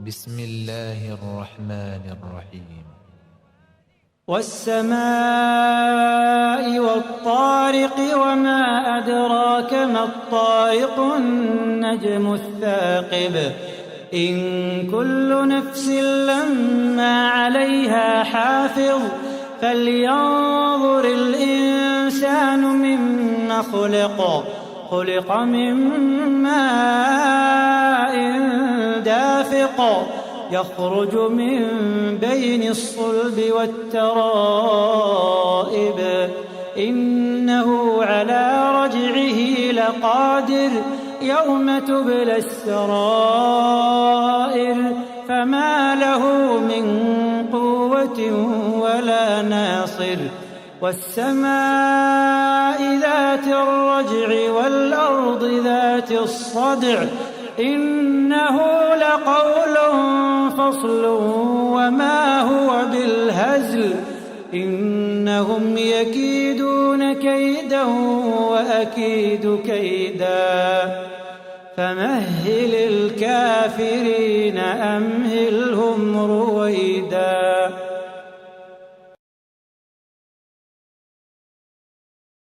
بسم الله الرحمن الرحيم. والسماء والطارق وما أدراك ما الطارق النجم الثاقب إن كل نفس لما عليها حافظ فلينظر الإنسان مما خلق من ماء دافق يخرج من بين الصلب والترائب إنه على رجعه لقادر يوم تبلى السرائر فما له من قوة ولا ناصر والسماء ذات الرجع والأرض ذات الصدع إنه لقول فصل وما هو بالهزل إنهم يكيدون كيدا وأكيد كيدا فمهل الكافرين أمهلهم رويدا.